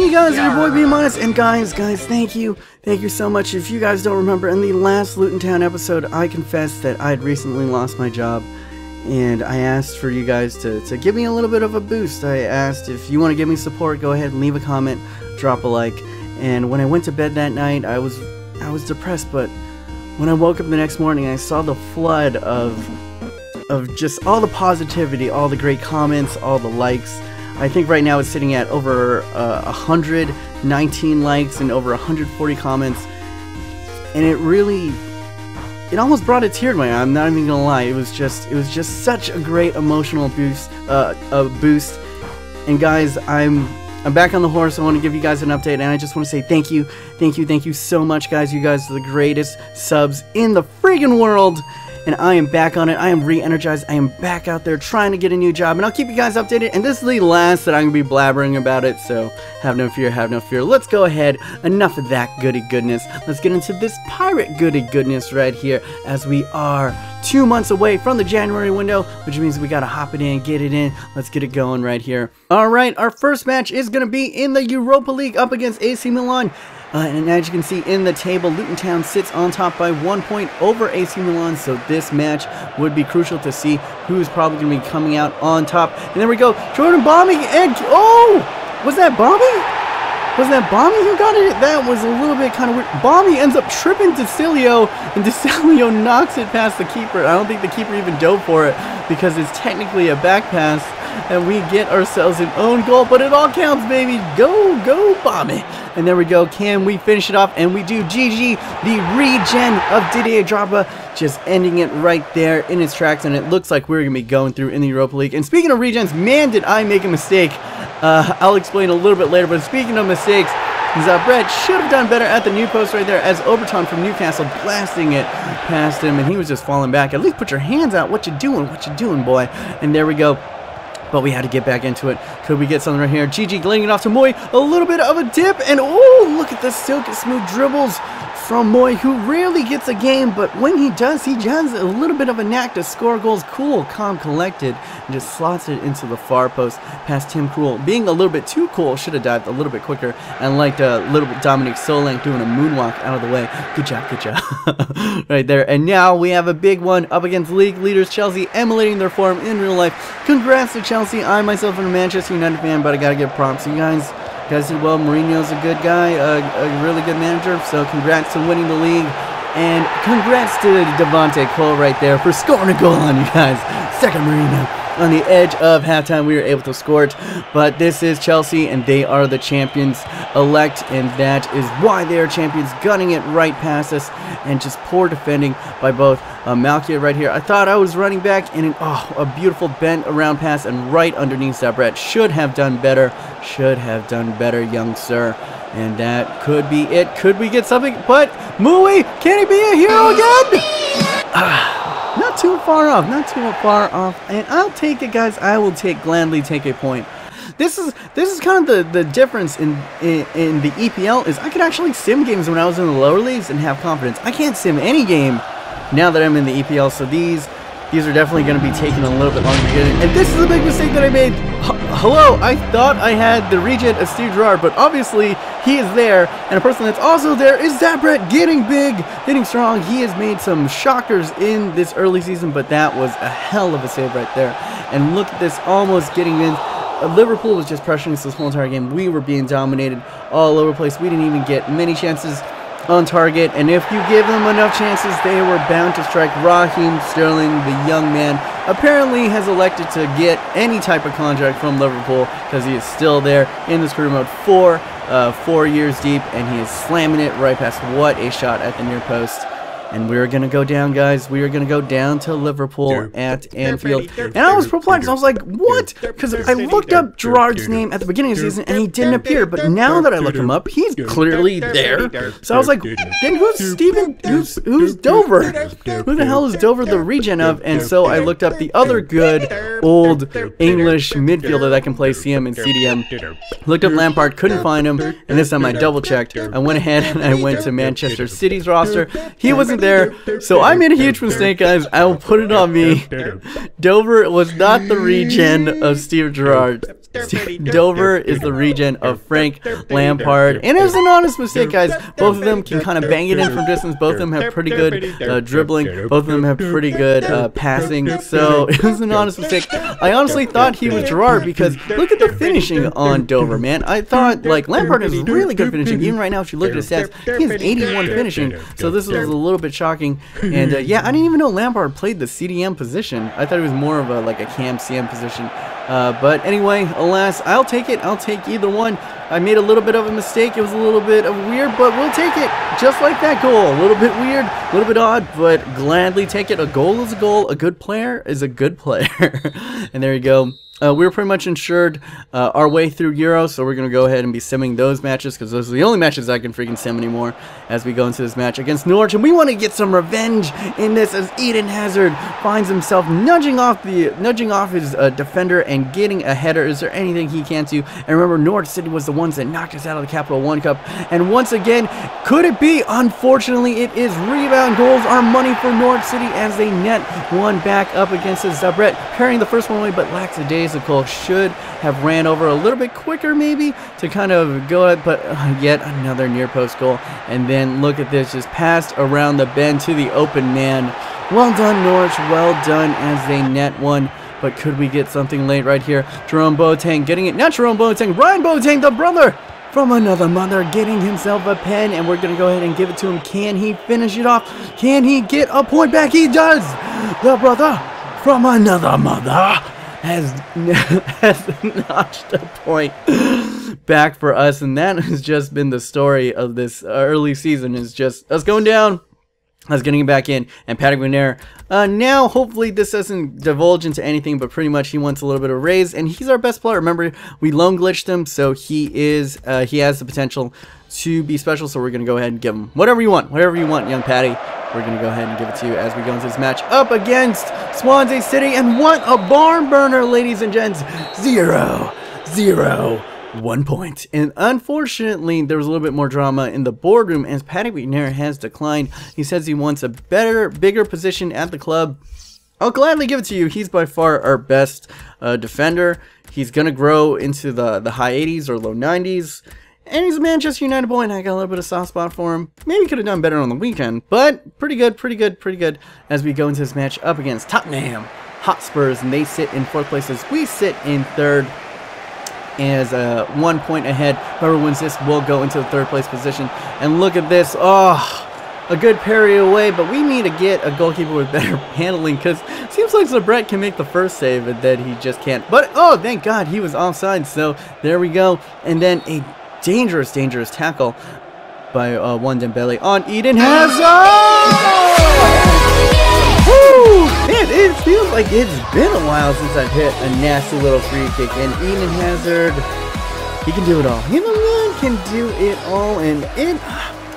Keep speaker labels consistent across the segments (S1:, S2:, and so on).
S1: Hey guys, your boy B Minus, and guys, thank you so much. If you guys don't remember, in the last Luton Town episode, I confessed that I had recently lost my job, and I asked for you guys to give me a little bit of a boost. I asked if you want to give me support, go ahead and leave a comment, drop a like. And when I went to bed that night, I was depressed, but when I woke up the next morning, I saw the flood of just all the positivity, all the great comments, all the likes. I think right now it's sitting at over 119 likes and over 140 comments, and it almost brought a tear to my eye. I'm not even gonna lie. It was just such a great emotional boost. And guys, I'm back on the horse. I want to give you guys an update, and I just want to say thank you so much, guys. You guys are the greatest subs in the friggin' world. And I am back on it. I am re-energized. I am back out there trying to get a new job. And I'll keep you guys updated. And this is the last that I'm going to be blabbering about it. So have no fear, have no fear. Let's go ahead. Enough of that goody goodness. Let's get into this pirate goody goodness right here. As we are 2 months away from the January window, which means we got to hop it in, get it in. Let's get it going right here. Alright, our first match is going to be in the Europa League up against AC Milan. And as you can see in the table, Luton Town sits on top by 1 point over AC Milan, so this match would be crucial to see who's probably going to be coming out on top. And there we go, Jordan bombing, and oh! Was that Bobby? Was that Bobby who got it? That was a little bit kind of weird. Bobby ends up tripping Decilio, and Decilio knocks it past the keeper. I don't think the keeper even dove for it, because it's technically a back pass, and we get ourselves an own goal, but it all counts, baby. Go, Bobby. And there we go. Can we finish it off? And we do. GG, the regen of Didier Drogba, just ending it right there in its tracks, and it looks like we're going to be going through in the Europa League. And speaking of regens, man, did I make a mistake. I'll explain a little bit later, but speaking of mistakes, Brett should have done better at the new post right there, as Overton from Newcastle blasting it past him, and he was just falling back. At least put your hands out. What you doing, boy? And there we go. But we had to get back into it. Could we get something right here? GG laying it off to Moy. A little bit of a dip. And oh, look at the silky smooth dribbles from Moy, who rarely gets a game. But when he does a little bit of a knack to score goals. Cool, calm, collected. And just slots it into the far post past Tim Krul. Being a little bit too cool. Should have dived a little bit quicker. And like little bit Dominic Solanke doing a moonwalk out of the way. Good job. Right there. And now we have a big one up against league leaders Chelsea, emulating their form in real life. Congrats to Chelsea. I myself am a Manchester United fan, but I gotta give props. You guys did well. Mourinho's a good guy, a really good manager. So congrats to winning the league, and congrats to Devontae Cole right there for scoring a goal on you guys. Second Mourinho. On the edge of halftime, we were able to score it, but this is Chelsea, and they are the champions-elect, and that is why they are champions, gunning it right past us, and just poor defending by both Malkia right here. I thought I was running back, and a beautiful bent around pass, and right underneath that Brett. Should have done better, young sir, and that could be it. Could we get something? But Mui, can he be a hero again? Not too far off, and I'll take it, guys. I will gladly take a point. This is kind of the difference in the EPL, is I could actually sim games when I was in the lower leagues and have confidence. I can't sim any game now that I'm in the EPL, so these are definitely going to be taking a little bit longer to get in. And this is a big mistake that I made. Hello, I thought I had the regen of Steve Gerrard, but obviously he is there, and a person that's also there is Zabret, getting big, getting strong. He has made some shockers in this early season, but that was a hell of a save right there. And look at this, almost getting in. Liverpool was just pressuring us this whole entire game. We were being dominated all over the place. We didn't even get many chances on target, and if you give them enough chances, they were bound to strike. Raheem Sterling, the young man, apparently has elected to get any type of contract from Liverpool, because he is still there in this career mode 4 years deep, and he is slamming it right past. What a shot at the near post. And we're going to go down, guys. We are going to go down to Liverpool at Anfield. And I was perplexed. I was like, what? Because I looked up Gerrard's name at the beginning of the season, and he didn't appear. But now that I look him up, he's clearly there. So I was like, then who's Steven? Who's Dover? Who the hell is Dover the regen of? And so I looked up the other good old English midfielder that can play CM and CDM. Looked up Lampard, couldn't find him. And this time I double-checked. I went ahead and I went to Manchester City's roster. He wasn't there, so I made a huge mistake, guys. I will put it on me. Dover was not the regen of Steve Gerrard. Dover is the regen of Frank Lampard, and it was an honest mistake, guys. Both of them can kind of bang it in from distance. Both of them have pretty good dribbling. Both of them have pretty good passing. So it was an honest mistake. I honestly thought he was Gerrard because look at the finishing on Dover, man. I thought like Lampard has really good finishing. Even right now, if you look at his stats, he has 81 finishing. So this was a little bit shocking. And yeah, I didn't even know Lampard played the CDM position. I thought it was more of a like a cam CM position. But anyway, alas, I'll take it. I'll take either one. I made a little bit of a mistake. It was a little bit of weird, but we'll take it. Just like that goal. A little bit weird, a little bit odd, but gladly take it. A goal is a goal. A good player is a good player. And there you go. We were pretty much insured our way through Euro, so we're going to go ahead and be simming those matches because those are the only matches I can freaking sim anymore as we go into this match against Norwich. And we want to get some revenge in this as Eden Hazard finds himself nudging off his defender and getting a header. Is there anything he can't do? And remember, Norwich City was the ones that knocked us out of the Capital One Cup. And once again, could it be? Unfortunately, it is rebound goals are money for Norwich City as they net one back up against the Zabret, parrying the first one away, but lackadaisical. Should have ran over a little bit quicker maybe to kind of go at, but yet another near post goal. And then look at this, just passed around the bend to the open man. Well done, Norwich, well done as they net one. But could we get something late right here? Jerome Boateng getting it, not Jerome Boateng, Ryan Boateng, the brother from another mother, getting himself a pen, and we're going to go ahead and give it to him. Can he finish it off? Can he get a point back? He does! The brother from another mother has notched a point back for us, and that has just been the story of this early season, is just us going down, us getting back in, and Patrick McNair. Now, hopefully this doesn't divulge into anything, but pretty much he wants a little bit of raise, and he's our best player. Remember, we loan glitched him, so he has the potential to be special, so we're going to go ahead and give him whatever you want, young Patty. We're going to go ahead and give it to you as we go into this match up against Swansea City. And what a barn burner, ladies and gents. 0-0, 1 point. And unfortunately, there was a little bit more drama in the boardroom as Paddy McNair has declined. He says he wants a bigger position at the club. I'll gladly give it to you. He's by far our best defender. He's going to grow into the high 80s or low 90s. And he's a Manchester United boy, and I got a little bit of soft spot for him. Maybe could have done better on the weekend, but pretty good as we go into this match up against Tottenham Hotspurs, and they sit in 4th place as we sit in 3rd as 1 point ahead. Whoever wins this will go into the 3rd place position. And look at this. Oh, a good parry away, but we need to get a goalkeeper with better handling because it seems like Zabret can make the first save and then he just can't. But, oh, thank God he was offside, so there we go. And then a dangerous tackle by one Dembele on Eden Hazard. Woo! Man, it feels like it's been a while since I've hit a nasty little free kick, and Eden Hazard, he can do it all. You know, man can do it all, and it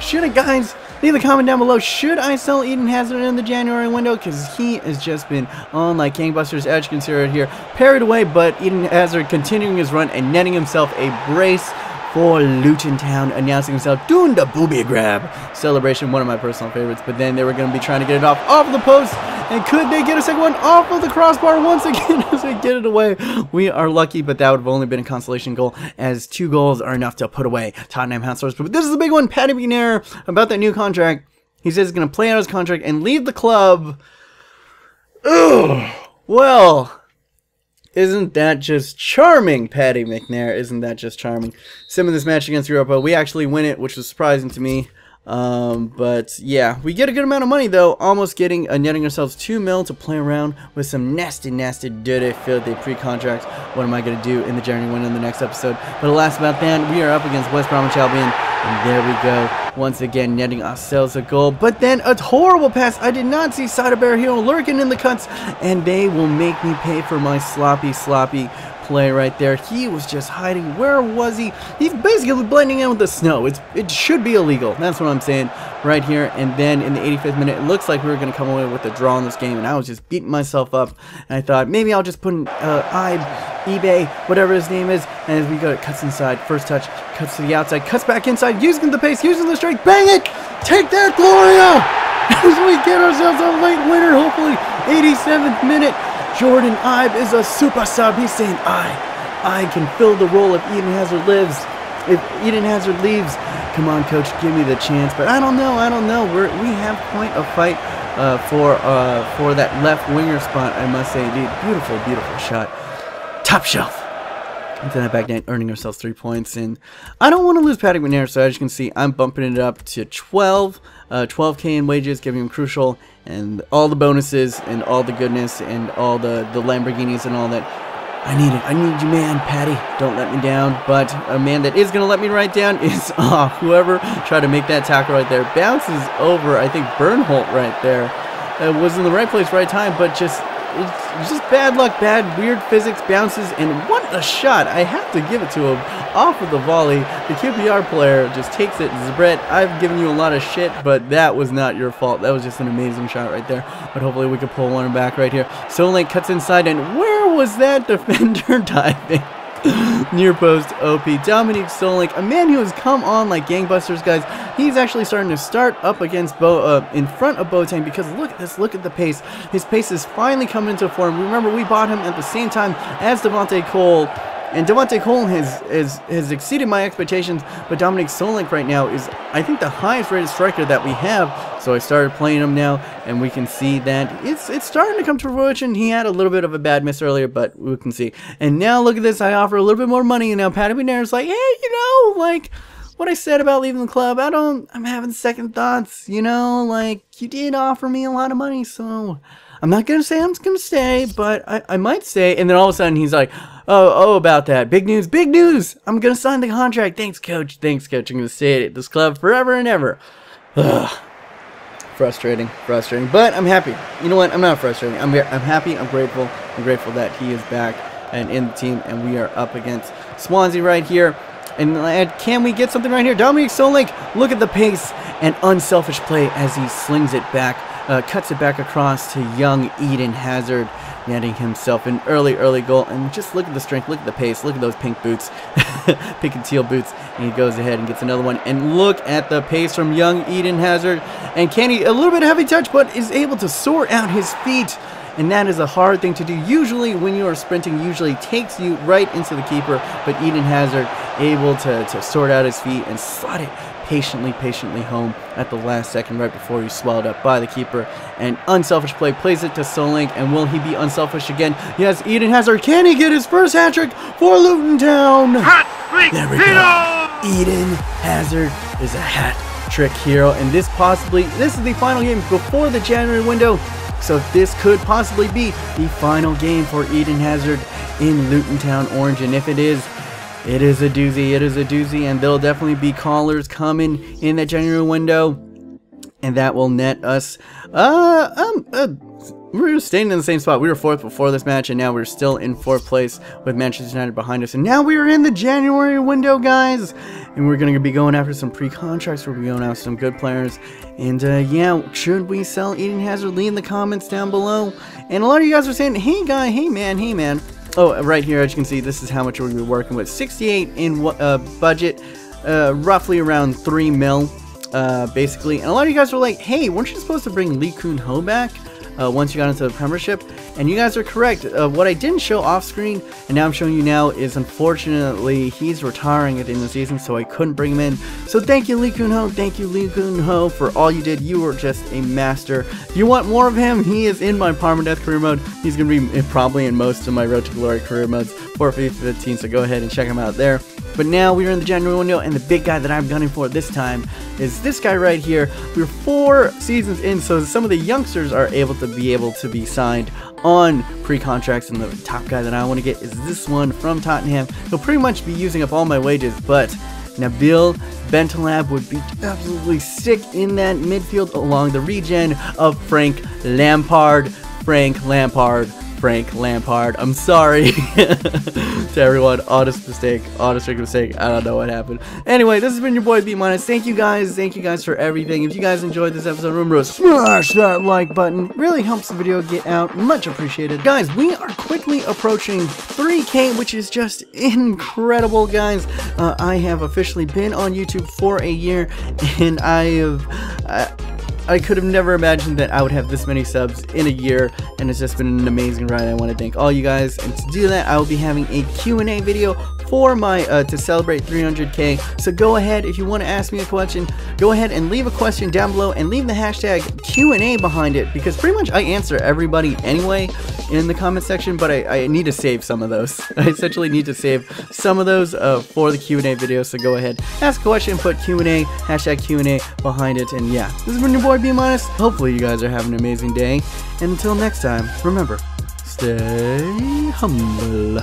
S1: should have, guys. Leave a comment down below. Should I sell Eden Hazard in the January window? Because he has just been on like gangbusters, as you can see right here. Parried away, but Eden Hazard continuing his run and netting himself a brace for Luton Town, announcing himself doing the booby grab celebration, one of my personal favorites. But then they were going to be trying to get it off of the post, and could they get a second one off of the crossbar once again as they get it away? We are lucky, but that would have only been a consolation goal, as 2 goals are enough to put away Tottenham Hotspur. But this is the big one, Paddy McNair, about that new contract. He says he's going to play out his contract and leave the club. Ugh. Well, isn't that just charming, Paddy McNair? Isn't that just charming? Sim in this match against Europa, we actually win it, which was surprising to me. But yeah, we get a good amount of money though, almost netting ourselves 2 mil to play around with some nasty, dirty, filthy pre-contracts. What am I going to do in the January window in the next episode? But alas about that, we are up against West Bromwich Albion, and there we go, once again netting ourselves a goal. But then a horrible pass. I did not see Cider Hero lurking in the cuts, and they will make me pay for my sloppy play right there. He was just hiding. Where was he? He's basically blending in with the snow. It should be illegal. That's what I'm saying right here. And then in the 85th minute, it looks like we were going to come away with a draw in this game, and I was just beating myself up. And I thought maybe I'll just put in eBay, whatever his name is. And as we go, it cuts inside. First touch, cuts to the outside, cuts back inside, using the pace, using the strength. Bang it! Take that, Gloria! As we get ourselves a late winner, hopefully 87th minute. Jordan Ibe is a super sub. He's saying, I I can fill the role if Eden Hazard lives. If Eden Hazard leaves, come on, coach, give me the chance. But I don't know. We have quite a fight for that left winger spot, I must say. Dude, beautiful shot. Top shelf. Into that back net, earning ourselves 3 points. And I don't want to lose Paddy McNair, so as you can see, I'm bumping it up to 12K in wages, giving him crucial, and all the bonuses, and all the goodness, and all the Lamborghinis and all that. I need it. I need you, man. Paddy, don't let me down. But a man that is going to let me right down is whoever tried to make that tackle right there. Bounces over, I think, Bernholt right there. Was in the right place, right time, but it's just bad luck, weird physics, bounces, and what a shot. I have to give it to him. Off of the volley, the QPR player just takes it. Zbrett, I've given you a lot of shit, but that was not your fault. That was just an amazing shot right there. But hopefully we can pull one back right here. Solink cuts inside, and where was that defender diving? Near post OP. Dominic Solink, a man who has come on like gangbusters, guys. He's actually starting to start up against in front of Boateng, because look at this, look at the pace. His pace is finally coming into form. Remember, we bought him at the same time as Devontae Cole, and Devontae Cole has exceeded my expectations, but Dominic Solink right now is, I think, the highest rated striker that we have. So I started playing him now, and we can see that it's starting to come to fruition. He had a little bit of a bad miss earlier, but we can see. And now look at this, I offer a little bit more money, and now Paddy McNair's like, hey, you know, like what I said about leaving the club, I'm having second thoughts, you know, like you did offer me a lot of money, so I'm not going to say I'm going to stay, but I might stay. And then all of a sudden he's like, oh, about that. Big news, big news. I'm going to sign the contract. Thanks, coach. Thanks, coach. I'm going to stay at this club forever and ever. Ugh. Frustrating. But I'm happy. You know what? I'm not frustrating. I'm happy. I'm grateful. I'm grateful that he is back and in the team, and we are up against Swansea right here. And can we get something right here? Dominic Solink, look at the pace and unselfish play as he slings it back. Cuts it back across to young Eden Hazard, netting himself an early goal. And just look at the strength, look at the pace, look at those pink boots, pink and teal boots. And he goes ahead and gets another one. And look at the pace from young Eden Hazard. And can he, a little bit of heavy touch, but is able to soar out his feet. And that is a hard thing to do. Usually when you are sprinting, usually takes you right into the keeper. But Eden Hazard able to sort out his feet and slot it patiently home at the last second, right before he's swallowed up by the keeper. And unselfish play, plays it to Solink, and will he be unselfish again? Yes, Eden Hazard, can he get his first hat-trick for Luton Town? Hat-trick! There we go. Eden Hazard is a hat-trick hero, and this is the final game before the January window, so this could possibly be the final game for Eden Hazard in Luton Town Orange, and if it is, it is a doozy, and there'll definitely be callers coming in that January window, and that will net us, we're staying in the same spot. We were 4th before this match, and now we're still in 4th place with Manchester United behind us, and now we are in the January window, guys, and we're going to be going after some pre-contracts, we're going after some good players, and yeah, should we sell Eden Hazard? Leave in the comments down below, and a lot of you guys are saying, hey guy, hey man, oh, right here, as you can see, this is how much we're going to be working with. 68 in budget, roughly around 3 mil, basically. And a lot of you guys were like, hey, weren't you supposed to bring Lee Kun-ho back once you got into the Premiership? And you guys are correct. What I didn't show off screen, and now I'm showing you now, is unfortunately he's retiring at the end of the season, so I couldn't bring him in. So thank you, Lee Kun-ho. Thank you, Lee Kun-ho, for all you did. You were just a master. If you want more of him, he is in my Permadeath career mode. He's going to be probably in most of my Road to Glory career modes for FIFA 15, so go ahead and check him out there. But now we're in the January window, and the big guy that I'm gunning for this time is this guy right here. We're 4 seasons in, so some of the youngsters are able to be signed on pre-contracts, and the top guy that I want to get is this one from Tottenham. He'll pretty much be using up all my wages, but Nabil Bentaleb would be absolutely sick in that midfield along the regen of Frank Lampard. I'm sorry to everyone. Honest mistake. I don't know what happened. Anyway, this has been your boy B-. Thank you guys for everything. If you guys enjoyed this episode, remember to smash that like button. It really helps the video get out. Much appreciated. Guys, we are quickly approaching 3K, which is just incredible, guys. I have officially been on YouTube for a year, and I have I could have never imagined that I would have this many subs in a year, and it's just been an amazing ride. I want to thank all you guys, and to do that, I will be having a Q&A video for my to celebrate 300k. So go ahead, if you want to ask me a question, go ahead and leave a question down below and leave the hashtag Q&A behind it, because pretty much I answer everybody anyway in the comment section, but I need to save some of those. I essentially need to save some of those for the Q&A video. So go ahead, ask a question, put Q&A, hashtag Q&A behind it, and yeah, this has been your boy Be Honest. Hopefully you guys are having an amazing day, and until next time, remember, stay humble.